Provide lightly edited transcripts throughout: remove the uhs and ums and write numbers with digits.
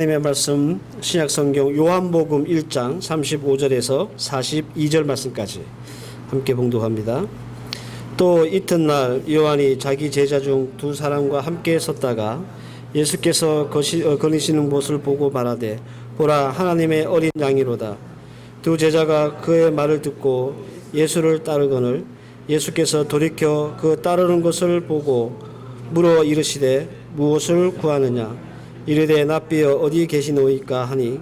하나님의 말씀 신약성경 요한복음 1장 35절에서 42절 말씀까지 함께 봉독합니다. 또 이튿날 요한이 자기 제자 중 두 사람과 함께 섰다가 예수께서 거니시는 곳을 보고 말하되 보라 하나님의 어린 양이로다. 두 제자가 그의 말을 듣고 예수를 따르거늘 예수께서 돌이켜 그 따르는 것을 보고 물어 이르시되 무엇을 구하느냐 이르되 랍비여 어디 계시노이까 하니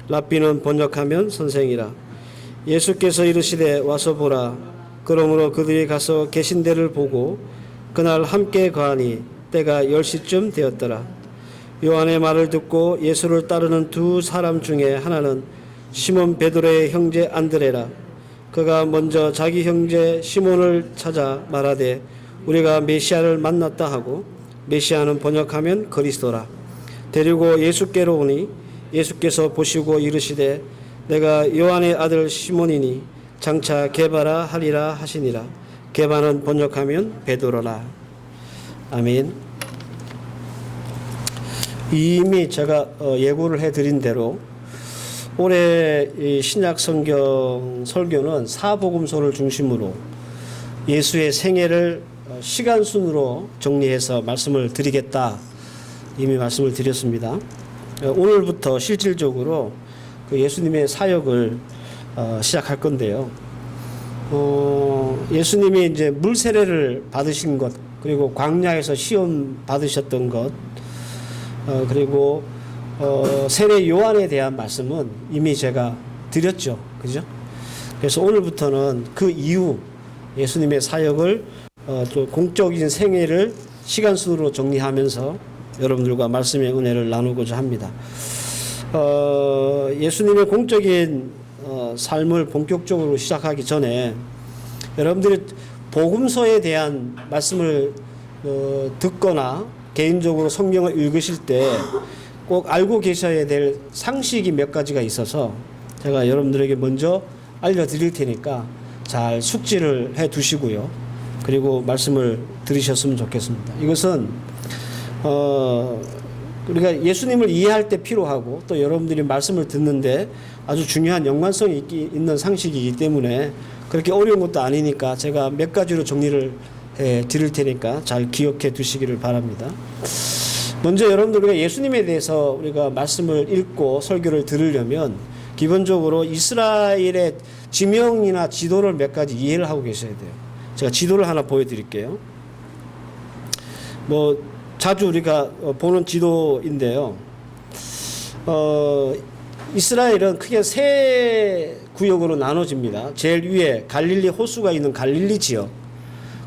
랍비는 번역하면 선생이라. 예수께서 이르시되 와서 보라. 그러므로 그들이 가서 계신 데를 보고 그날 함께 거하니 때가 10시쯤 되었더라. 요한의 말을 듣고 예수를 따르는 두 사람 중에 하나는 시몬 베드로의 형제 안드레라. 그가 먼저 자기 형제 시몬을 찾아 말하되 우리가 메시아를 만났다 하고 메시아는 번역하면 그리스도라. 데리고 예수께로 오니 예수께서 보시고 이르시되 내가 요한의 아들 시몬이니 장차 게바라 하리라 하시니라. 게바는 번역하면 베드로라. 아멘. 이미 제가 예고를 해드린 대로 올해 신약 성경 설교는 사복음서를 중심으로 예수의 생애를 시간 순으로 정리해서 말씀을 드리겠다. 이미 말씀을 드렸습니다. 오늘부터 실질적으로 그 예수님의 사역을 시작할 건데요. 예수님이 이제 물 세례를 받으신 것, 그리고 광야에서 시험 받으셨던 것, 그리고 세례 요한에 대한 말씀은 이미 제가 드렸죠. 그죠? 그래서 오늘부터는 그 이후 예수님의 사역을 또 공적인 생애를 시간 순으로 정리하면서 여러분들과 말씀의 은혜를 나누고자 합니다. 예수님의 공적인 삶을 본격적으로 시작하기 전에 여러분들이 복음서에 대한 말씀을 듣거나 개인적으로 성경을 읽으실 때 꼭 알고 계셔야 될 상식이 몇 가지가 있어서 제가 여러분들에게 먼저 알려드릴 테니까 잘 숙지를 해 두시고요. 그리고 말씀을 들으셨으면 좋겠습니다. 이것은 우리가 예수님을 이해할 때 필요하고 또 여러분들이 말씀을 듣는데 아주 중요한 연관성이 있는 상식이기 때문에 그렇게 어려운 것도 아니니까 제가 몇 가지로 정리를 해 드릴 테니까 잘 기억해 두시기를 바랍니다. 먼저 여러분들 우리가 예수님에 대해서 우리가 말씀을 읽고 설교를 들으려면 기본적으로 이스라엘의 지명이나 지도를 몇 가지 이해를 하고 계셔야 돼요. 제가 지도를 하나 보여드릴게요. 자주 우리가 보는 지도인데요. 이스라엘은 크게 세 구역으로 나눠집니다. 제일 위에 갈릴리 호수가 있는 갈릴리 지역,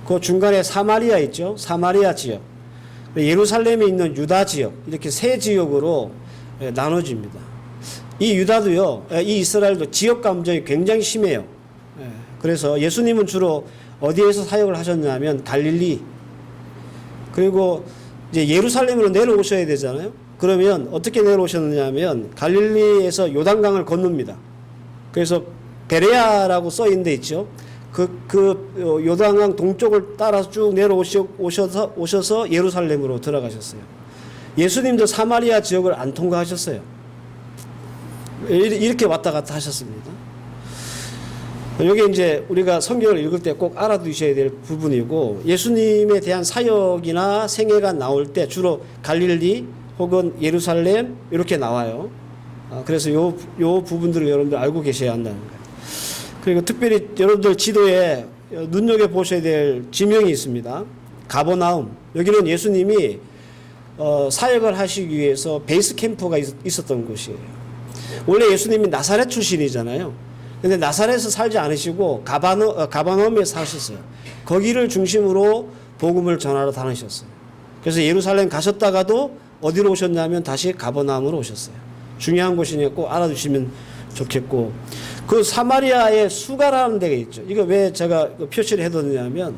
그 중간에 사마리아 있죠. 사마리아 지역, 예루살렘에 있는 유다 지역, 이렇게 세 지역으로 나눠집니다. 이 유다도요, 이 이스라엘도 지역 감정이 굉장히 심해요. 그래서 예수님은 주로 어디에서 사역을 하셨냐면 갈릴리, 그리고 이제 예루살렘으로 내려오셔야 되잖아요. 그러면 어떻게 내려오셨느냐면 갈릴리에서 요단강을 건넙니다. 그래서 베레아라고 써 있는 데 있죠. 요단강 동쪽을 따라서 쭉 내려오셔서 예루살렘으로 들어가셨어요. 예수님도 사마리아 지역을 안 통과하셨어요. 이렇게 왔다 갔다 하셨습니다. 이게 이제 우리가 성경을 읽을 때 꼭 알아두셔야 될 부분이고, 예수님에 대한 사역이나 생애가 나올 때 주로 갈릴리 혹은 예루살렘 이렇게 나와요. 그래서 요 부분들을 여러분들 알고 계셔야 한다는 거예요. 그리고 특별히 여러분들 지도에 눈여겨보셔야 될 지명이 있습니다. 가버나움. 여기는 예수님이 사역을 하시기 위해서 베이스 캠프가 있었던 곳이에요. 원래 예수님이 나사렛 출신이잖아요. 근데 나사렛에서 살지 않으시고 가버나움에 사셨어요. 거기를 중심으로 복음을 전하러 다니셨어요. 그래서 예루살렘 가셨다가도 어디로 오셨냐면 다시 가버나움으로 오셨어요. 중요한 곳이니까 꼭 알아두시면 좋겠고, 그 사마리아에 수가라는 데가 있죠. 이거 왜 제가 표시를 해뒀냐면,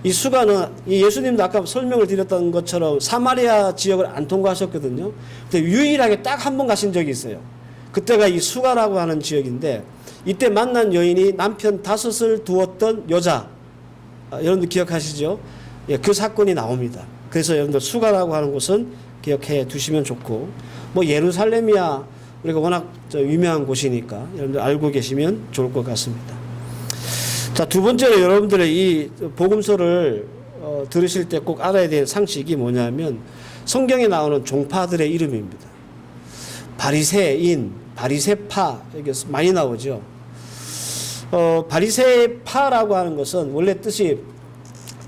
이 수가는 이 예수님도 아까 설명을 드렸던 것처럼 사마리아 지역을 안 통과하셨거든요. 근데 유일하게 딱 한 번 가신 적이 있어요. 그때가 이 수가라고 하는 지역인데, 이때 만난 여인이 남편 5을 두었던 여자, 여러분들 기억하시죠? 예, 그 사건이 나옵니다. 그래서 여러분들 수가라고 하는 곳은 기억해 두시면 좋고, 뭐 예루살렘이야 우리가 워낙 유명한 곳이니까 여러분들 알고 계시면 좋을 것 같습니다. 자, 두 번째로 여러분들의 이 복음서를 들으실 때 꼭 알아야 될 상식이 뭐냐면 성경에 나오는 종파들의 이름입니다. 바리새인, 바리새파 이게 많이 나오죠. 바리새파라고 하는 것은 원래 뜻이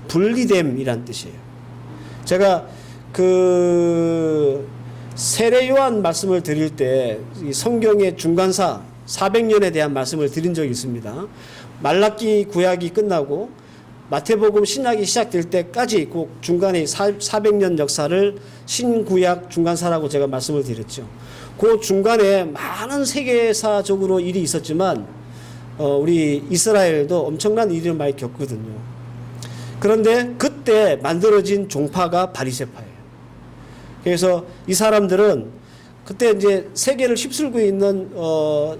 분리됨이란 뜻이에요. 제가 그 세례 요한 말씀을 드릴 때 성경의 중간사 400년에 대한 말씀을 드린 적이 있습니다. 말라기 구약이 끝나고 마태복음 신약이 시작될 때까지 꼭 중간에 400년 역사를 신구약 중간사라고 제가 말씀을 드렸죠. 그 중간에 많은 세계사적으로 일이 있었지만 우리 이스라엘도 엄청난 일을 많이 겪거든요. 그런데 그때 만들어진 종파가 바리새파예요. 그래서 이 사람들은 그때 이제 세계를 휩쓸고 있는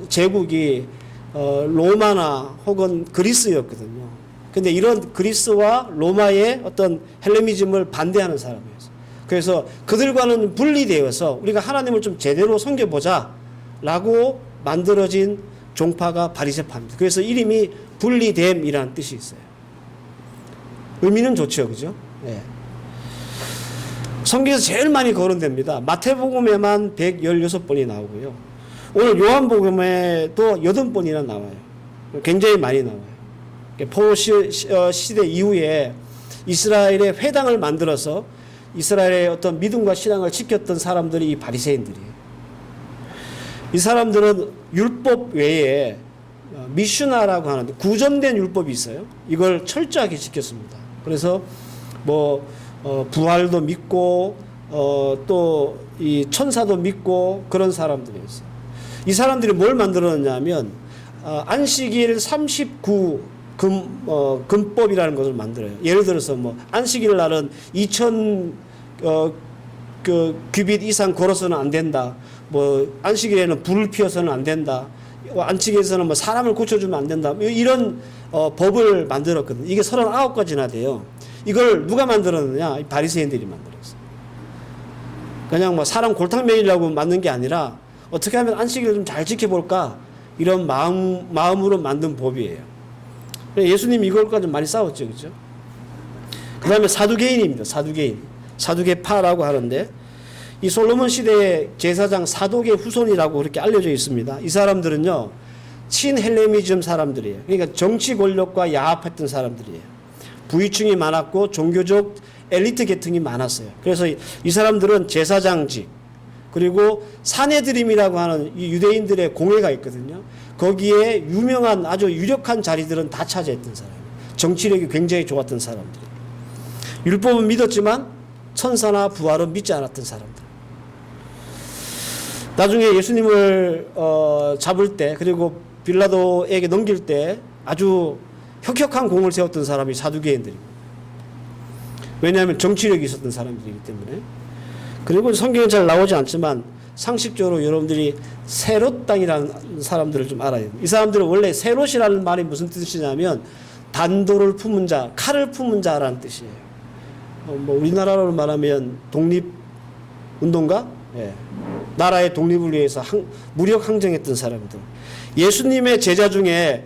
제국이 로마나 혹은 그리스였거든요. 근데 이런 그리스와 로마의 어떤 헬레니즘을 반대하는 사람이었어요. 그래서 그들과는 분리되어서 우리가 하나님을 좀 제대로 섬겨보자 라고 만들어진 종파가 바리새파입니다. 그래서 이름이 분리됨이라는 뜻이 있어요. 의미는 좋죠, 그죠? 네. 성경에서 제일 많이 거론됩니다. 마태복음에만 116번이 나오고요. 오늘 요한복음에도 80번이나 나와요. 굉장히 많이 나와요. 포로 시대 이후에 이스라엘의 회당을 만들어서 이스라엘의 어떤 믿음과 신앙을 지켰던 사람들이 이 바리새인들이에요. 이 사람들은 율법 외에 미슈나라고 하는 구전된 율법이 있어요. 이걸 철저하게 지켰습니다. 그래서 뭐 부활도 믿고 또 이 천사도 믿고 그런 사람들이었어요. 이 사람들이 뭘 만들었냐면 안식일 39 금법이라는 것을 만들어요. 예를 들어서 뭐 안식일 날은 2000 규빗 이상 걸어서는 안 된다. 뭐 안식일에는 불을 피워서는 안 된다. 안식일에서는 뭐 사람을 고쳐주면 안 된다. 이런 법을 만들었거든요. 이게 39가지나 돼요. 이걸 누가 만들었느냐? 바리새인들이 만들었어요. 그냥 뭐 사람 골탕 먹이려고 만든 게 아니라 어떻게 하면 안식일을 좀 잘 지켜볼까? 이런 마음으로 만든 법이에요. 예수님이 이걸까지 많이 싸웠죠. 그죠? 그 다음에 사두개인입니다. 사두개파라고 하는데 이 솔로몬 시대의 제사장 사독의 후손이라고 그렇게 알려져 있습니다. 이 사람들은요, 친헬레니즘 사람들이에요. 그러니까 정치 권력과 야합했던 사람들이에요. 부유층이 많았고 종교적 엘리트 계층이 많았어요. 그래서 이 사람들은 제사장직, 그리고 사내드림이라고 하는 이 유대인들의 공회가 있거든요. 거기에 유명한 아주 유력한 자리들은 다 차지했던 사람이에요. 정치력이 굉장히 좋았던 사람들. 율법은 믿었지만 천사나 부활은 믿지 않았던 사람들. 나중에 예수님을 잡을 때, 그리고 빌라도에게 넘길 때 아주 혁혁한 공을 세웠던 사람이 사두개인들입니다. 왜냐하면 정치력이 있었던 사람들이기 때문에. 그리고 성경에 잘 나오지 않지만 상식적으로 여러분들이 세롯 땅이라는 사람들을 좀 알아야 돼요. 이 사람들은 원래 세롯이라는 말이 무슨 뜻이냐면 단도를 품은 자, 칼을 품은 자라는 뜻이에요. 뭐 우리나라로 말하면 독립운동가? 예. 나라의 독립을 위해서 무력 항쟁했던 사람들. 예수님의 제자 중에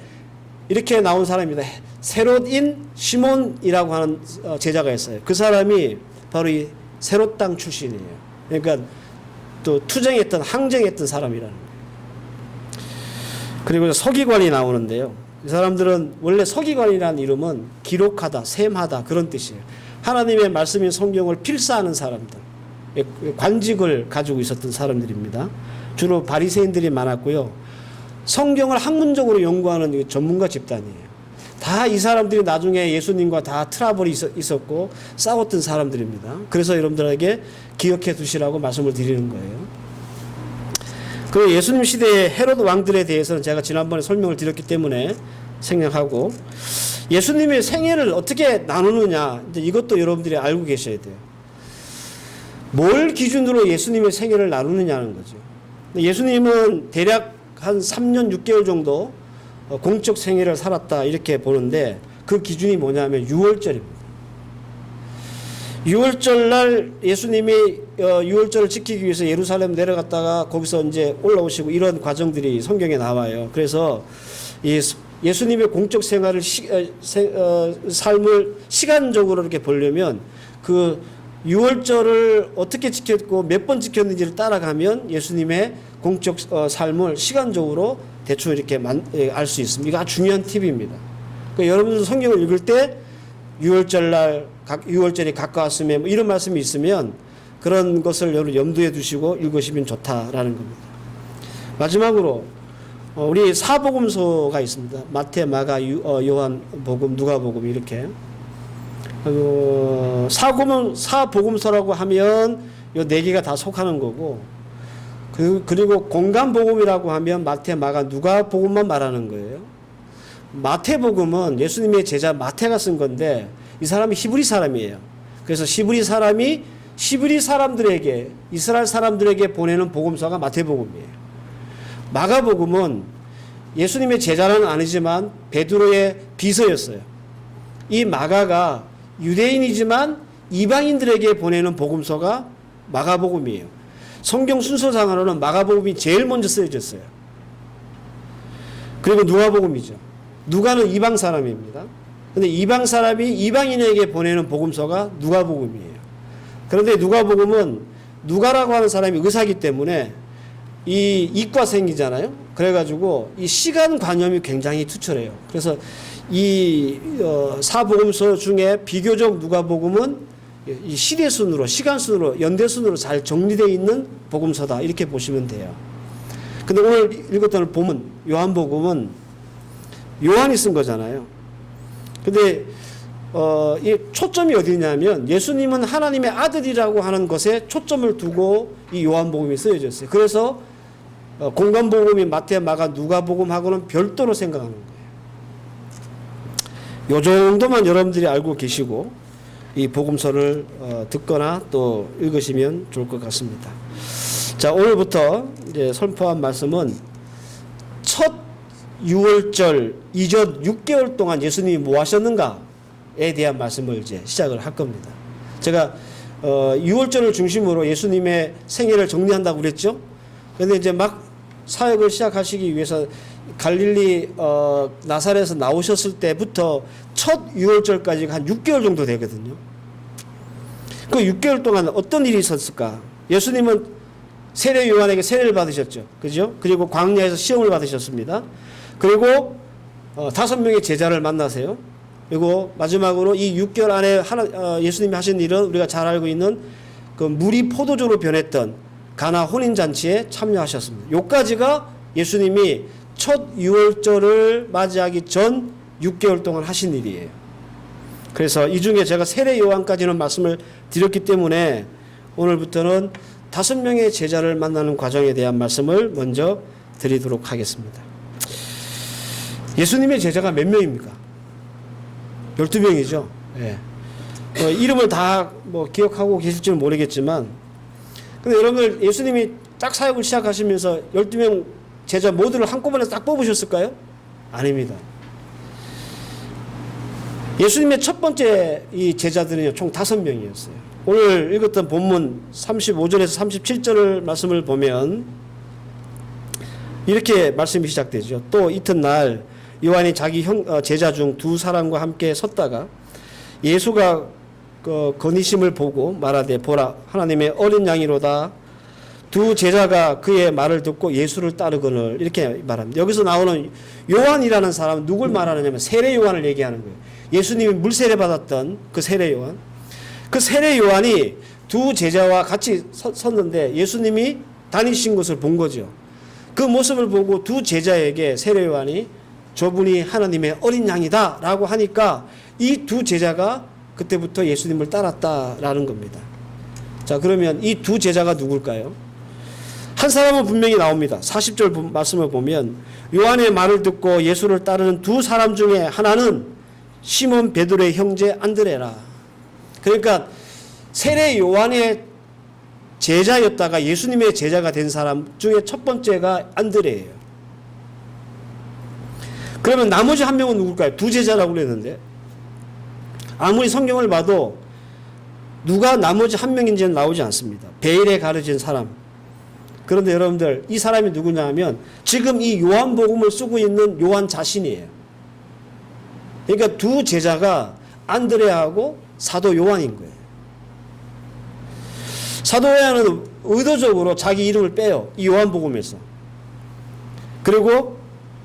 이렇게 나온 사람입니다. 세롯인 시몬이라고 하는 제자가 있어요. 그 사람이 바로 이 세롯 땅 출신이에요. 그러니까 또 투쟁했던, 항쟁했던 사람이라는 거예요. 그리고 서기관이 나오는데요. 이 사람들은 원래 서기관이라는 이름은 기록하다, 셈하다 그런 뜻이에요. 하나님의 말씀인 성경을 필사하는 사람들, 관직을 가지고 있었던 사람들입니다. 주로 바리새인들이 많았고요. 성경을 학문적으로 연구하는 전문가 집단이에요. 다 이 사람들이 나중에 예수님과 다 트러블이 있었고 싸웠던 사람들입니다. 그래서 여러분들에게 기억해 두시라고 말씀을 드리는 거예요. 그 예수님 시대의 헤로드 왕들에 대해서는 제가 지난번에 설명을 드렸기 때문에 생략하고, 예수님의 생애를 어떻게 나누느냐, 이제 이것도 여러분들이 알고 계셔야 돼요. 뭘 기준으로 예수님의 생애를 나누느냐는 거죠. 예수님은 대략 한 3년 6개월 정도 공적 생애를 살았다 이렇게 보는데, 그 기준이 뭐냐면 6월절입니다. 유월절 날 예수님이 유월절을 지키기 위해서 예루살렘 내려갔다가 거기서 이제 올라오시고 이런 과정들이 성경에 나와요. 그래서 이 예수님의 공적 생활을 삶을 시간적으로 이렇게 보려면 그 유월절을 어떻게 지켰고 몇 번 지켰는지를 따라가면 예수님의 공적 삶을 시간적으로 대충 이렇게 알 수 있습니다. 이거 아주 중요한 팁입니다. 그러니까 여러분들 성경을 읽을 때 유월절날 유월절이 가까웠으면 뭐 이런 말씀이 있으면 그런 것을 여러분 염두에 두시고 읽으시면 좋다라는 겁니다. 마지막으로 우리 사복음서가 있습니다. 마태, 마가, 요한 복음, 누가 복음 이렇게 사복음서라고 하면 요 네 개가 다 속하는 거고 그리고 공간복음이라고 하면 마태, 마가, 누가 복음만 말하는 거예요. 마태복음은 예수님의 제자 마태가 쓴 건데 이 사람이 히브리 사람이에요. 그래서 히브리 사람이 히브리 사람들에게 이스라엘 사람들에게 보내는 복음서가 마태복음이에요. 마가복음은 예수님의 제자는 아니지만 베드로의 비서였어요. 이 마가가 유대인이지만 이방인들에게 보내는 복음서가 마가복음이에요. 성경 순서상으로는 마가복음이 제일 먼저 쓰여졌어요. 그리고 누가복음이죠. 누가는 이방 사람입니다. 근데 이방 사람이 이방인에게 보내는 복음서가 누가복음이에요. 그런데 누가복음은 누가라고 하는 사람이 의사이기 때문에 이 이과생이잖아요. 그래가지고 이 시간 관념이 굉장히 투철해요. 그래서 이 사복음서 중에 비교적 누가복음은 이 시대순으로 시간순으로 연대순으로 잘 정리되어 있는 복음서다 이렇게 보시면 돼요. 근데 오늘 읽었던 본문 요한복음은 요한이 쓴 거잖아요. 근데 이 초점이 어디냐면 예수님은 하나님의 아들이라고 하는 것에 초점을 두고 이 요한복음이 쓰여졌어요. 그래서 공간복음이 마태, 마가, 누가복음하고는 별도로 생각하는 거예요. 요 정도만 여러분들이 알고 계시고 이 복음서를 듣거나 또 읽으시면 좋을 것 같습니다. 자, 오늘부터 이제 선포한 말씀은 첫 유월절 이전 6개월 동안 예수님이 뭐 하셨는가에 대한 말씀을 이제 시작을 할 겁니다. 제가 유월절을 중심으로 예수님의 생애를 정리한다고 그랬죠. 그런데 이제 막 사역을 시작하시기 위해서 갈릴리 나사렛에서 나오셨을 때부터 첫 유월절까지가 한 6개월 정도 되거든요. 그 6개월 동안 어떤 일이 있었을까? 예수님은 세례 요한에게 세례를 받으셨죠. 그죠? 그리고 광야에서 시험을 받으셨습니다. 그리고 5명의 제자를 만나세요. 그리고 마지막으로 이 6개월 안에 예수님이 하신 일은 우리가 잘 알고 있는 그 물이 포도주로 변했던 가나 혼인잔치에 참여하셨습니다. 요까지가 예수님이 첫 유월절을 맞이하기 전 6개월 동안 하신 일이에요. 그래서 이 중에 제가 세례 요한까지는 말씀을 드렸기 때문에 오늘부터는 5명의 제자를 만나는 과정에 대한 말씀을 먼저 드리도록 하겠습니다. 예수님의 제자가 몇 명입니까? 12명이죠. 예. 이름을 다 뭐 기억하고 계실지는 모르겠지만, 근데 여러분들 예수님이 딱 사역을 시작하시면서 12명 제자 모두를 한꺼번에 딱 뽑으셨을까요? 아닙니다. 예수님의 첫 번째 이 제자들은요, 총 5명이었어요. 오늘 읽었던 본문 35절에서 37절 말씀을 보면 이렇게 말씀이 시작되죠. 또 이튿날 요한이 자기 제자 중 2사람과 함께 섰다가 예수가 거니심을 보고 말하되 보라 하나님의 어린 양이로다. 2 제자가 그의 말을 듣고 예수를 따르거늘 이렇게 말합니다. 여기서 나오는 요한이라는 사람은 누굴 말하느냐면 세례 요한을 얘기하는 거예요. 예수님이 물세례 받았던 그 세례 요한. 그 세례 요한이 2 제자와 같이 섰는데 예수님이 다니신 것을 본 거죠. 그 모습을 보고 2 제자에게 세례 요한이 저분이 하나님의 어린 양이다 라고 하니까 이 2 제자가 그때부터 예수님을 따랐다라는 겁니다. 자, 그러면 이 2 제자가 누굴까요? 한 사람은 분명히 나옵니다. 40절 말씀을 보면 요한의 말을 듣고 예수를 따르는 2 사람 중에 하나는 시몬 베드로의 형제 안드레라. 그러니까 세례 요한의 제자였다가 예수님의 제자가 된 사람 중에 첫 번째가 안드레예요. 그러면 나머지 한 명은 누굴까요? 2 제자라고 그랬는데 아무리 성경을 봐도 누가 나머지 한 명인지는 나오지 않습니다. 베일에 가려진 사람. 그런데 여러분들 이 사람이 누구냐 하면 지금 이 요한복음을 쓰고 있는 요한 자신이에요. 그러니까 두 제자가 안드레하고 사도 요한인 거예요. 사도 요한은 의도적으로 자기 이름을 빼요. 이 요한복음에서. 그리고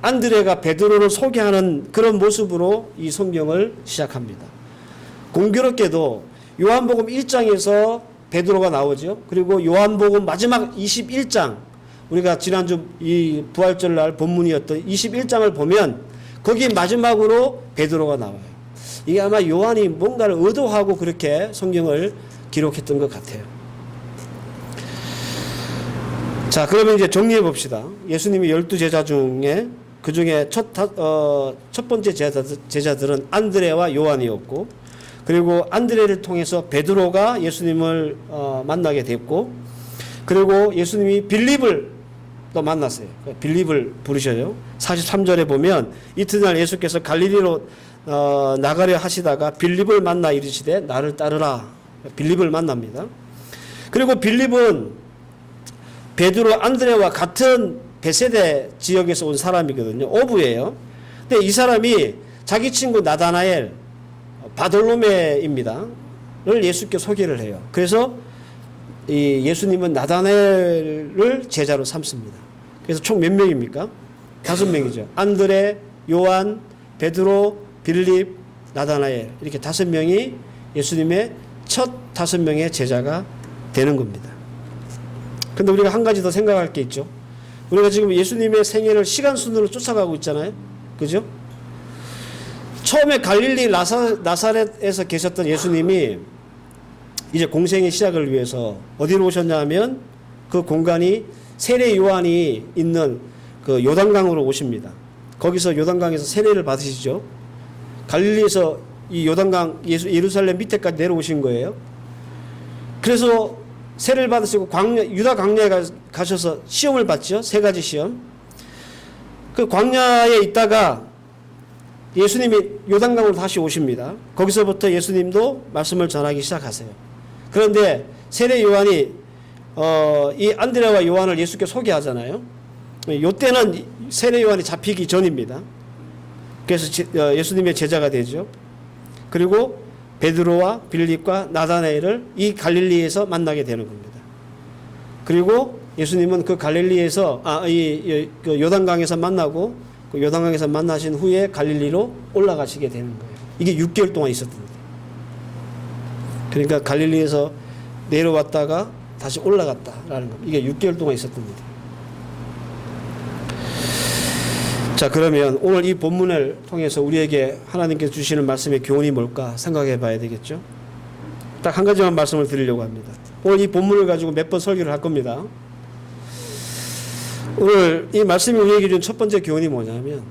안드레가 베드로를 소개하는 그런 모습으로 이 성경을 시작합니다. 공교롭게도 요한복음 1장에서 베드로가 나오죠. 그리고 요한복음 마지막 21장, 우리가 지난주 이 부활절날 본문이었던 21장을 보면 거기 마지막으로 베드로가 나와요. 이게 아마 요한이 뭔가를 의도하고 그렇게 성경을 기록했던 것 같아요. 자, 그러면 이제 정리해 봅시다. 예수님이 12제자 중에 그 중에 첫 번째 제자들은 안드레와 요한이었고, 그리고 안드레를 통해서 베드로가 예수님을 만나게 됐고, 그리고 예수님이 빌립을 또 만났어요. 빌립을 부르셔요. 43절에 보면 이튿날 예수께서 갈릴리로 나가려 하시다가 빌립을 만나 이르시되 나를 따르라. 빌립을 만납니다. 그리고 빌립은 베드로, 안드레와 같은 베세데 지역에서 온 사람이거든요. 어부예요. 근데 이 사람이 자기 친구 나다나엘, 바돌로메입니다. 를 예수께 소개를 해요. 그래서 이 예수님은 나다나엘을 제자로 삼습니다. 그래서 총 몇 명입니까? 5명이죠. 안드레, 요한, 베드로, 빌립, 나다나엘, 이렇게 5명이 예수님의 첫 5명의 제자가 되는 겁니다. 근데 우리가 한 가지 더 생각할 게 있죠. 우리가 지금 예수님의 생애를 시간 순으로 쫓아가고 있잖아요. 그죠? 처음에 갈릴리 나사렛에서 계셨던 예수님이 이제 공생의 시작을 위해서 어디로 오셨냐 하면 그 공간이 세례 요한이 있는 그 요단강으로 오십니다. 거기서 요단강에서 세례를 받으시죠. 갈릴리에서 이 요단강 예루살렘 밑에까지 내려오신 거예요. 그래서 세례를 받으시고 유다 광야에 가셔서 시험을 받죠. 3가지 시험. 그 광야에 있다가 예수님이 요단강으로 다시 오십니다. 거기서부터 예수님도 말씀을 전하기 시작하세요. 그런데 세례 요한이 이 안드레와 요한을 예수께 소개하잖아요. 이때는 세례 요한이 잡히기 전입니다. 그래서 예수님의 제자가 되죠. 그리고 베드로와 빌립과 나다나엘을 이 갈릴리에서 만나게 되는 겁니다. 그리고 예수님은 그 갈릴리에서 그 요단강에서 만나고 그 요단강에서 만나신 후에 갈릴리로 올라가시게 되는 거예요. 이게 6개월 동안 있었던 거예요. 그러니까 갈릴리에서 내려왔다가 다시 올라갔다라는 겁니다. 이게 6개월 동안 있었던 거예요. 자, 그러면 오늘 이 본문을 통해서 우리에게 하나님께서 주시는 말씀의 교훈이 뭘까 생각해 봐야 되겠죠. 딱 한 가지만 말씀을 드리려고 합니다. 오늘 이 본문을 가지고 몇 번 설교를 할 겁니다. 오늘 이 말씀이 우리에게 준 첫 번째 교훈이 뭐냐면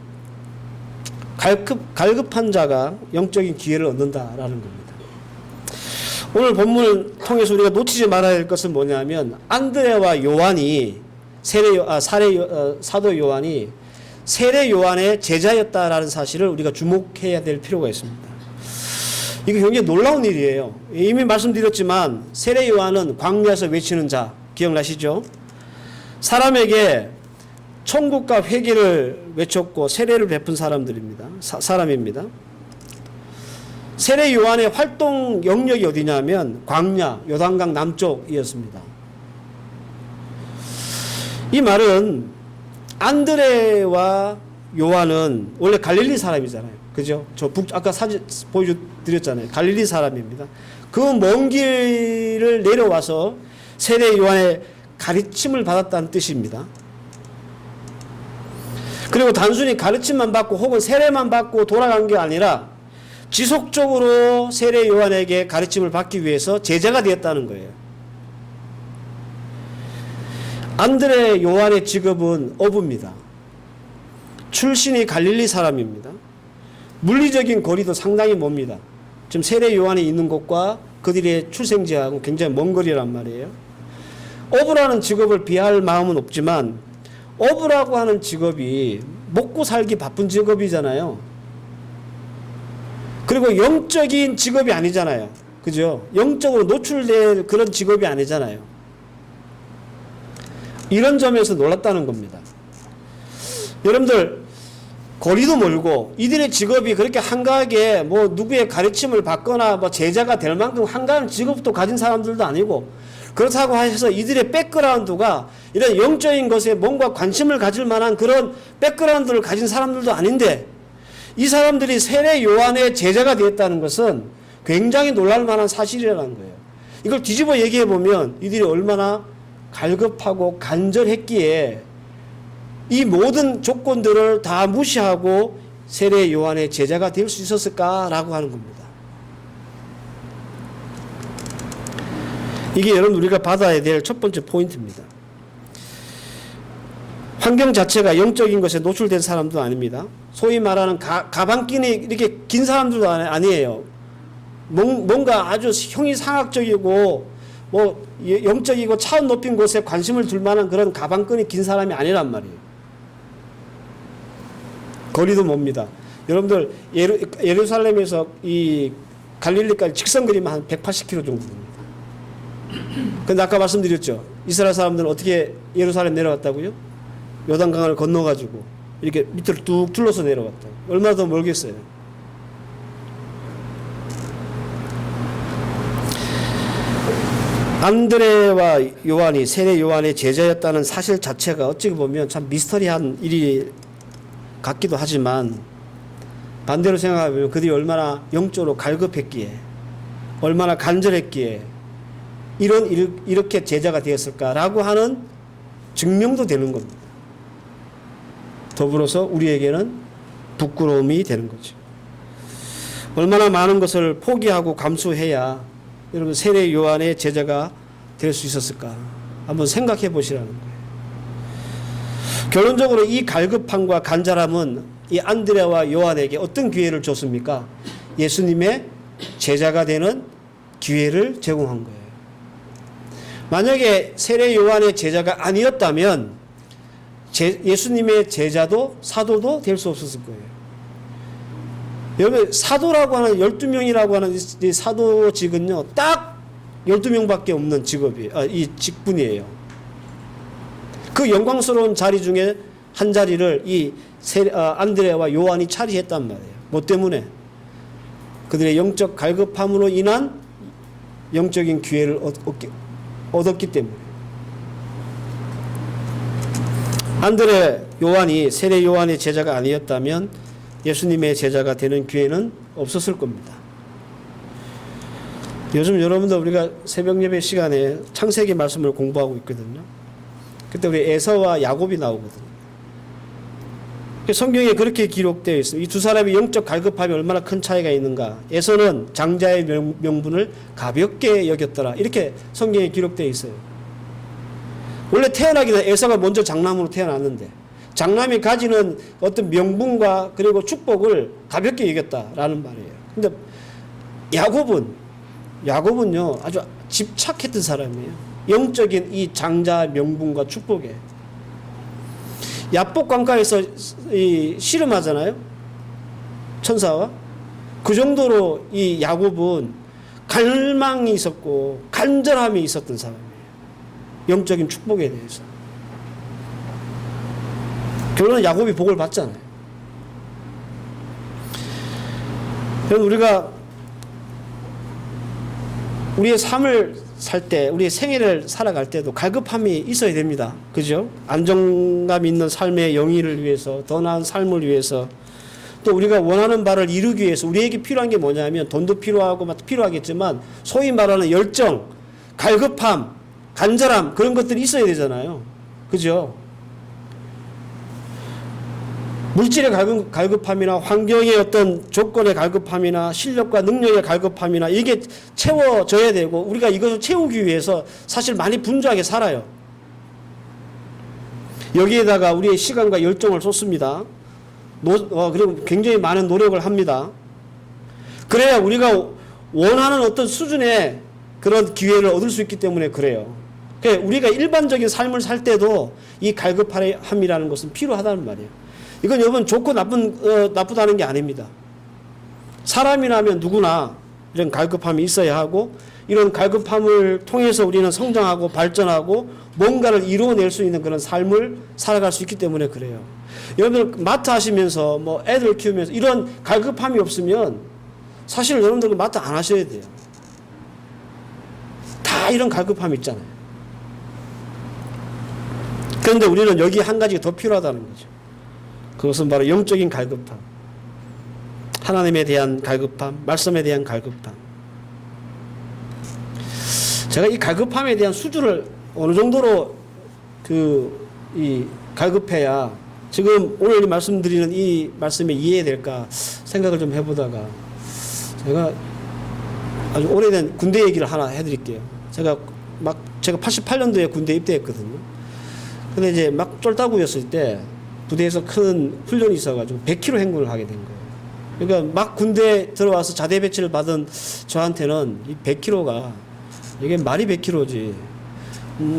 갈급한 자가 영적인 기회를 얻는다라는 겁니다. 오늘 본문을 통해서 우리가 놓치지 말아야 할 것은 뭐냐면 안드레와 요한이 사도 요한이 세례 요한의 제자였다라는 사실을 우리가 주목해야 될 필요가 있습니다. 이게 굉장히 놀라운 일이에요. 이미 말씀드렸지만 세례 요한은 광야에서 외치는 자 기억나시죠? 사람에게 천국과 회개를 외쳤고 세례를 베푼 사람입니다. 세례 요한의 활동 영역이 어디냐면 광야, 요단강 남쪽이었습니다. 이 말은 안드레와 요한은 원래 갈릴리 사람이잖아요. 그죠? 아까 사진 보여드렸잖아요. 갈릴리 사람입니다. 그 먼 길을 내려와서 세례 요한의 가르침을 받았다는 뜻입니다. 그리고 단순히 가르침만 받고 혹은 세례만 받고 돌아간 게 아니라 지속적으로 세례 요한에게 가르침을 받기 위해서 제자가 되었다는 거예요. 안드레 요한의 직업은 어부입니다. 출신이 갈릴리 사람입니다. 물리적인 거리도 상당히 멉니다. 지금 세례 요한이 있는 곳과 그들의 출생지하고 굉장히 먼 거리란 말이에요. 어부라는 직업을 비할 마음은 없지만 어부라고 하는 직업이 먹고 살기 바쁜 직업이잖아요. 그리고 영적인 직업이 아니잖아요. 그죠? 영적으로 노출될 그런 직업이 아니잖아요. 이런 점에서 놀랐다는 겁니다. 여러분들, 거리도 멀고 이들의 직업이 그렇게 한가하게 뭐 누구의 가르침을 받거나 뭐 제자가 될 만큼 한가한 직업도 가진 사람들도 아니고, 그렇다고 해서 이들의 백그라운드가 이런 영적인 것에 뭔가 관심을 가질 만한 그런 백그라운드를 가진 사람들도 아닌데, 이 사람들이 세례 요한의 제자가 되었다는 것은 굉장히 놀랄 만한 사실이라는 거예요. 이걸 뒤집어 얘기해 보면 이들이 얼마나 갈급하고 간절했기에 이 모든 조건들을 다 무시하고 세례 요한의 제자가 될 수 있었을까라고 하는 겁니다. 이게 여러분 우리가 받아야 될 첫 번째 포인트입니다. 환경 자체가 영적인 것에 노출된 사람도 아닙니다. 소위 말하는 가방끈이 이렇게 긴 사람들도 아니에요. 뭔가 아주 형이상학적이고 뭐 영적이고 차원 높인 곳에 관심을 둘 만한 그런 가방끈이 긴 사람이 아니란 말이에요. 거리도 멉니다. 여러분들 예루살렘에서 이 갈릴리까지 직선 거리면 한 180km 정도 됩니다. 근데 아까 말씀드렸죠. 이스라엘 사람들은 어떻게 예루살렘 내려갔다고요? 요단강을 건너가지고 이렇게 밑으로 뚝 둘러서 내려갔다. 얼마나 더 멀겠어요. 안드레와 요한이 세례 요한의 제자였다는 사실 자체가 어찌 보면 참 미스터리한 일이 같기도 하지만, 반대로 생각하면 그들이 얼마나 영적으로 갈급했기에, 얼마나 간절했기에 이렇게 제자가 되었을까라고 하는 증명도 되는 겁니다. 더불어서 우리에게는 부끄러움이 되는 거죠. 얼마나 많은 것을 포기하고 감수해야 여러분 세례 요한의 제자가 될 수 있었을까 한번 생각해 보시라는 거예요. 결론적으로 이 갈급함과 간절함은 이 안드레와 요한에게 어떤 기회를 줬습니까? 예수님의 제자가 되는 기회를 제공한 거예요. 만약에 세례 요한의 제자가 아니었다면 예수님의 제자도 사도도 될 수 없었을 거예요. 여러분, 사도라고 하는 12명이라고 하는 이 사도직은요, 딱 12명밖에 없는 이 직분이에요. 그 영광스러운 자리 중에 한 자리를 이 안드레와 요한이 차지했단 말이에요. 뭐 때문에? 그들의 영적 갈급함으로 인한 영적인 기회를 얻었기 때문에. 안드레 요한이 세례 요한의 제자가 아니었다면 예수님의 제자가 되는 기회는 없었을 겁니다. 요즘 여러분들 우리가 새벽 예배 시간에 창세기 말씀을 공부하고 있거든요. 그때 우리 에서와 야곱이 나오거든요. 성경에 그렇게 기록되어 있습니다. 이 두 사람의 영적 갈급함이 얼마나 큰 차이가 있는가. 에서는 장자의 명분을 가볍게 여겼더라. 이렇게 성경에 기록되어 있어요. 원래 태어나기 전에 에서가 먼저 장남으로 태어났는데 장남이 가지는 어떤 명분과 그리고 축복을 가볍게 여겼다라는 말이에요. 근데 야곱은요 아주 집착했던 사람이에요. 영적인 이 장자 명분과 축복에. 야복 강가에서 씨름하잖아요. 천사와. 그 정도로 이 야곱은 갈망이 있었고 간절함이 있었던 사람이에요. 영적인 축복에 대해서. 결론은 야곱이 복을 받잖아요. 여러분, 우리가 우리의 삶을 살 때, 우리의 생애를 살아갈 때도 갈급함이 있어야 됩니다. 그죠? 안정감 있는 삶의 영위를 위해서, 더 나은 삶을 위해서, 또 우리가 원하는 바를 이루기 위해서 우리에게 필요한 게 뭐냐면 돈도 필요하고 필요하겠지만 소위 말하는 열정, 갈급함, 간절함, 그런 것들이 있어야 되잖아요. 그죠? 물질의 갈급함이나 환경의 어떤 조건의 갈급함이나 실력과 능력의 갈급함이나 이게 채워져야 되고, 우리가 이것을 채우기 위해서 사실 많이 분주하게 살아요. 여기에다가 우리의 시간과 열정을 쏟습니다. 그리고 굉장히 많은 노력을 합니다. 그래야 우리가 원하는 어떤 수준의 그런 기회를 얻을 수 있기 때문에 그래요. 그러니까 우리가 일반적인 삶을 살 때도 이 갈급함이라는 것은 필요하다는 말이에요. 이건 여러분 좋고 나쁘다는 게 아닙니다. 사람이라면 누구나 이런 갈급함이 있어야 하고, 이런 갈급함을 통해서 우리는 성장하고 발전하고 뭔가를 이루어낼 수 있는 그런 삶을 살아갈 수 있기 때문에 그래요. 여러분들 마트 하시면서 뭐 애들 키우면서 이런 갈급함이 없으면 사실 여러분들 마트 안 하셔야 돼요. 다 이런 갈급함이 있잖아요. 그런데 우리는 여기 한 가지가 더 필요하다는 거죠. 그것은 바로 영적인 갈급함. 하나님에 대한 갈급함, 말씀에 대한 갈급함. 제가 이 갈급함에 대한 수준을 어느 정도로 갈급해야 지금 오늘 말씀드리는 이 말씀이 이해될까 생각을 좀 해보다가 제가 아주 오래된 군대 얘기를 하나 해드릴게요. 제가 88년도에 군대 입대했거든요. 근데 이제 막 쫄따구였을 때 부대에서 큰 훈련이 있어가지고 100km 행군을 하게 된 거예요. 그러니까 막 군대 들어와서 자대 배치를 받은 저한테는 이 100km가 이게 말이 100km지.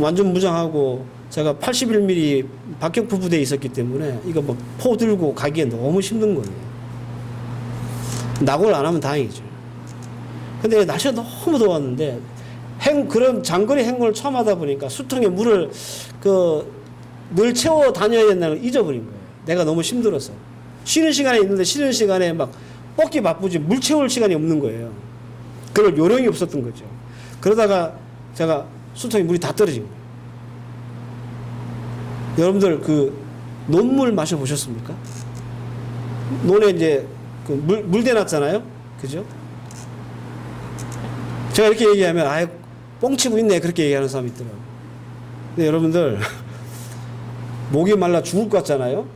완전 무장하고 제가 81mm 박격포 부대에 있었기 때문에 이거 뭐 포 들고 가기에 너무 힘든 거예요. 낙오를 안 하면 다행이죠. 근데 날씨가 너무 더웠는데 그런 장거리 행군을 처음 하다 보니까 수통에 물을 늘 채워 다녀야 된다는 걸 잊어버린 거예요. 내가 너무 힘들어서. 쉬는 시간에 있는데 쉬는 시간에 막 뽑기 바쁘지 물 채울 시간이 없는 거예요. 그럴 요령이 없었던 거죠. 그러다가 제가 수통에 물이 다 떨어진 거예요. 여러분들 논물 마셔보셨습니까? 논에 이제 물 대놨잖아요. 그죠? 제가 이렇게 얘기하면 아예 뻥치고 있네 그렇게 얘기하는 사람이 있더라고요. 근데 여러분들 목이 말라 죽을 것 같잖아요.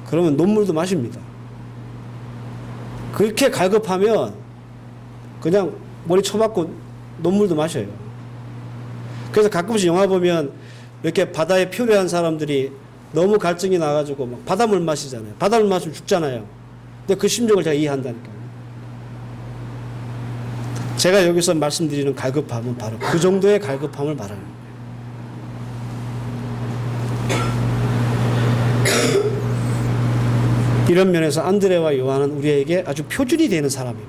그러면 논물도 마십니다. 그렇게 갈급하면 그냥 머리 쳐박고 논물도 마셔요. 그래서 가끔씩 영화 보면 이렇게 바다에 표류한 사람들이 너무 갈증이 나가지고 막 바닷물 마시잖아요. 바닷물 마시면 죽잖아요. 근데 그 심정을 제가 이해한다니까요. 제가 여기서 말씀드리는 갈급함은 바로 그 정도의 갈급함을 말하는 거예요. 이런 면에서 안드레와 요한은 우리에게 아주 표준이 되는 사람입니다.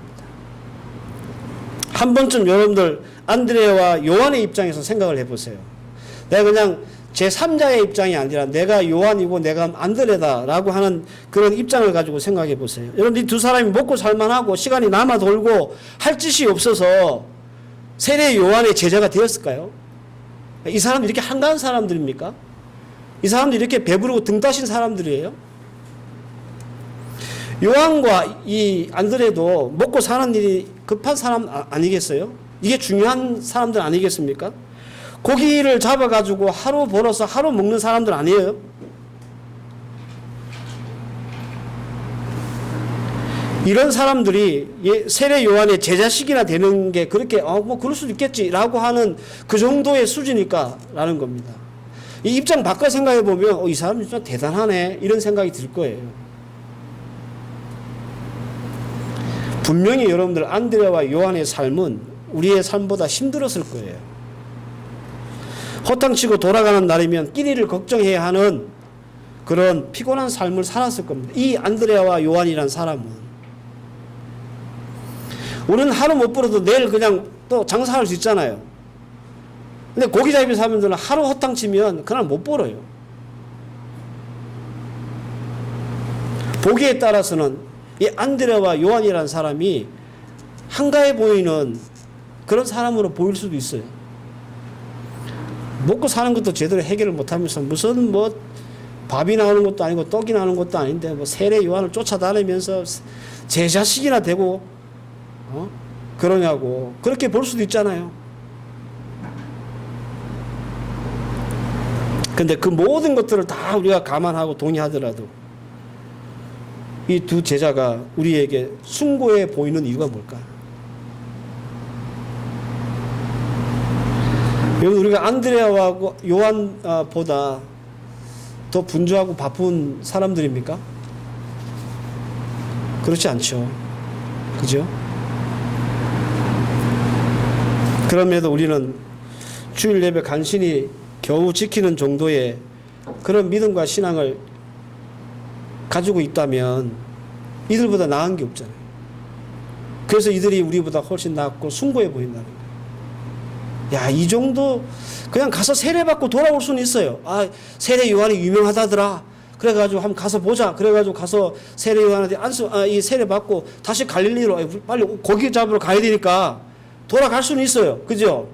한 번쯤 여러분들 안드레와 요한의 입장에서 생각을 해보세요. 내가 그냥 제3자의 입장이 아니라 내가 요한이고 내가 안드레다라고 하는 그런 입장을 가지고 생각해 보세요. 여러분 이 두 사람이 먹고 살만하고 시간이 남아 돌고 할 짓이 없어서 세례 요한의 제자가 되었을까요? 이 사람들이 이렇게 한가한 사람들입니까? 이 사람들이 이렇게 배부르고 등 따신 사람들이에요? 요한과 이 안드레도 먹고 사는 일이 급한 사람 아니겠어요? 이게 중요한 사람들 아니겠습니까? 고기를 잡아가지고 하루 벌어서 하루 먹는 사람들 아니에요? 이런 사람들이 세례 요한의 제자식이나 되는 게 그렇게 뭐 그럴 수도 있겠지라고 하는 그 정도의 수준일까라는 겁니다. 이 입장 바꿔 생각해 보면 이 사람 진짜 대단하네 이런 생각이 들 거예요. 분명히 여러분들 안드레와 요한의 삶은 우리의 삶보다 힘들었을 거예요. 허탕치고 돌아가는 날이면 끼니를 걱정해야 하는 그런 피곤한 삶을 살았을 겁니다. 이 안드레와 요한이란 사람은 우리는 하루 못 벌어도 내일 그냥 또 장사할 수 있잖아요. 근데 고기잡이 사람들은 하루 허탕치면 그날 못 벌어요. 보기에 따라서는 이 안드레와 요한이라는 사람이 한가해 보이는 그런 사람으로 보일 수도 있어요. 먹고 사는 것도 제대로 해결을 못하면서 무슨 뭐 밥이 나오는 것도 아니고 떡이 나오는 것도 아닌데 뭐 세례 요한을 쫓아다니면서 제자식이나 되고 그러냐고 그렇게 볼 수도 있잖아요. 근데 그 모든 것들을 다 우리가 감안하고 동의하더라도 이 두 제자가 우리에게 숭고해 보이는 이유가 뭘까? 여러분 우리가 안드레와 요한보다 더 분주하고 바쁜 사람들입니까? 그렇지 않죠. 그죠? 그럼에도 우리는 주일 예배 간신히 겨우 지키는 정도의 그런 믿음과 신앙을 가지고 있다면 이들보다 나은 게 없잖아요. 그래서 이들이 우리보다 훨씬 낫고 숭고해 보인다는 거예요. 야, 이 정도 그냥 가서 세례받고 돌아올 수는 있어요. 아, 세례 요한이 유명하다더라. 그래가지고 한번 가서 보자. 그래가지고 가서 세례 요한한테 이 세례받고 다시 갈릴리로 빨리 고기 잡으러 가야 되니까 돌아갈 수는 있어요. 그죠?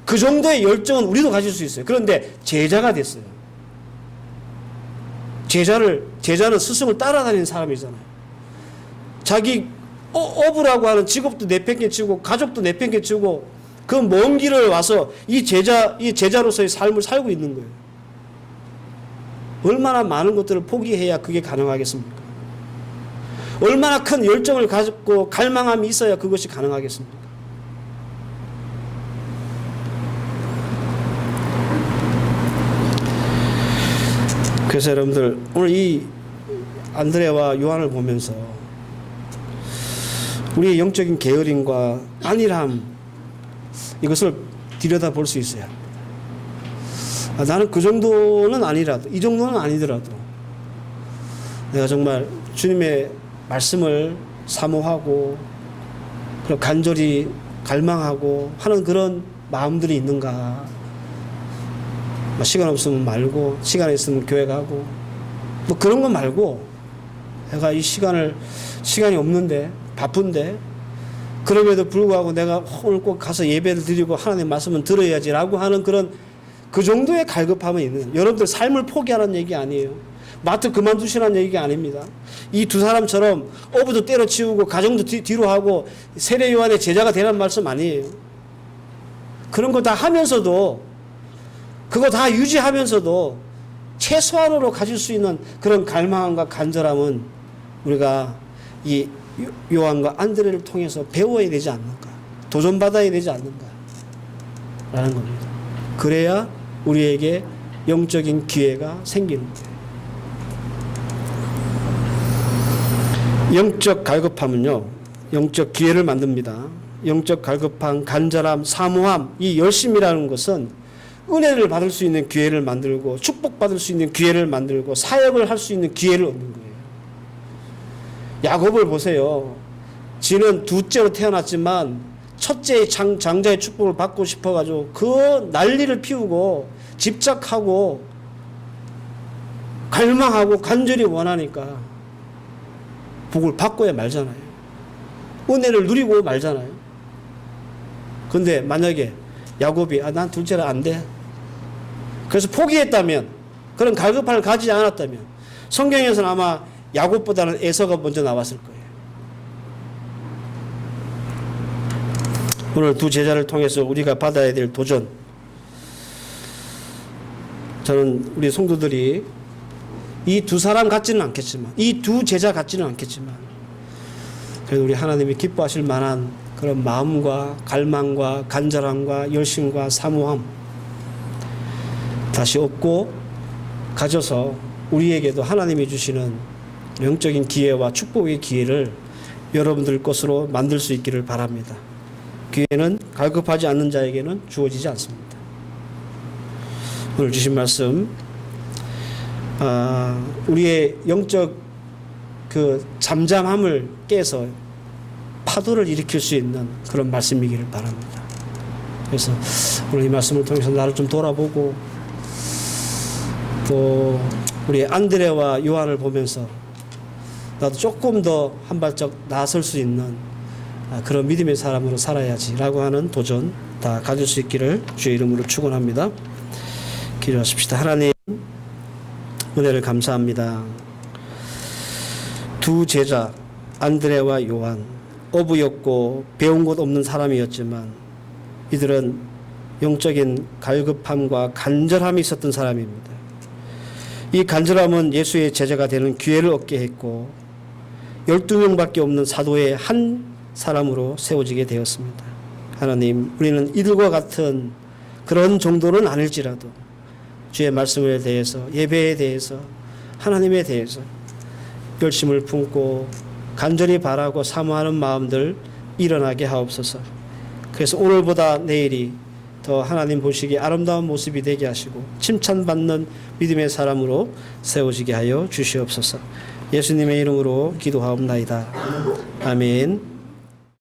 그 정도의 열정은 우리도 가질 수 있어요. 그런데 제자가 됐어요. 제자는 스승을 따라다니는 사람이잖아요. 자기 어부라고 하는 직업도 내팽개치고 가족도 내팽개치고 그 먼 길을 와서 이 제자로서의 삶을 살고 있는 거예요. 얼마나 많은 것들을 포기해야 그게 가능하겠습니까? 얼마나 큰 열정을 가지고 갈망함이 있어야 그것이 가능하겠습니까? 그래서 여러분들 오늘 이 안드레와 요한을 보면서 우리의 영적인 게으름과 안일함 이것을 들여다볼 수 있어야 합니다. 나는 그 정도는 아니라도 이 정도는 아니더라도 내가 정말 주님의 말씀을 사모하고 그리고 간절히 갈망하고 하는 그런 마음들이 있는가. 시간 없으면 말고 시간 있으면 교회 가고 뭐 그런 거 말고 내가 이 시간이 없는데 바쁜데 그럼에도 불구하고 내가 오늘 꼭 가서 예배를 드리고 하나님의 말씀은 들어야지라고 하는 그런 그 정도의 갈급함이 있는 여러분들 삶을 포기하라는 얘기 아니에요. 마트 그만두시라는 얘기가 아닙니다. 이 두 사람처럼 어부도 때려치우고 가정도 뒤로 하고 세례 요한의 제자가 되라는 말씀 아니에요. 그런 거 다 하면서도 그거 다 유지하면서도 최소한으로 가질 수 있는 그런 갈망과 간절함은 우리가 이 요한과 안드레를 통해서 배워야 되지 않는가, 도전받아야 되지 않는가 라는 겁니다. 그래야 우리에게 영적인 기회가 생기는 거예요. 영적 갈급함은요, 영적 기회를 만듭니다. 영적 갈급함, 간절함, 사모함, 이 열심이라는 것은 은혜를 받을 수 있는 기회를 만들고 축복받을 수 있는 기회를 만들고 사역을 할 수 있는 기회를 얻는 거예요. 야곱을 보세요. 지는 둘째로 태어났지만 첫째의 장자의 축복을 받고 싶어가지고 그 난리를 피우고 집착하고 갈망하고 간절히 원하니까 복을 받고야 말잖아요. 은혜를 누리고 말잖아요. 근데 만약에 야곱이 난 둘째라 안 돼. 그래서 포기했다면, 그런 갈급함을 가지지 않았다면 성경에서는 아마 야곱보다는 에서가 먼저 나왔을 거예요. 오늘 두 제자를 통해서 우리가 받아야 될 도전, 저는 우리 성도들이 이 두 사람 같지는 않겠지만, 이 두 제자 같지는 않겠지만, 그래도 우리 하나님이 기뻐하실 만한 그런 마음과 갈망과 간절함과 열심과 사모함 다시 얻고 가져서 우리에게도 하나님이 주시는 영적인 기회와 축복의 기회를 여러분들 것으로 만들 수 있기를 바랍니다. 기회는 갈급하지 않는 자에게는 주어지지 않습니다. 오늘 주신 말씀, 우리의 영적 그 잠잠함을 깨서 파도를 일으킬 수 있는 그런 말씀이기를 바랍니다. 그래서 오늘 이 말씀을 통해서 나를 좀 돌아보고 또 우리 안드레와 요한을 보면서 나도 조금 더 한 발짝 나설 수 있는 그런 믿음의 사람으로 살아야지라고 하는 도전 다 가질 수 있기를 주의 이름으로 축원합니다. 기도하십시다. 하나님, 은혜를 감사합니다. 두 제자 안드레와 요한, 어부였고 배운 것 없는 사람이었지만 이들은 영적인 갈급함과 간절함이 있었던 사람입니다. 이 간절함은 예수의 제자가 되는 기회를 얻게 했고 12명밖에 없는 사도의 한 사람으로 세워지게 되었습니다. 하나님, 우리는 이들과 같은 그런 정도는 아닐지라도 주의 말씀에 대해서, 예배에 대해서, 하나님에 대해서 열심을 품고 간절히 바라고 사모하는 마음들 일어나게 하옵소서. 그래서 오늘보다 내일이 더 하나님 보시기에 아름다운 모습이 되게 하시고 칭찬받는 믿음의 사람으로 세워지게 하여 주시옵소서. 예수님의 이름으로 기도하옵나이다. 아멘.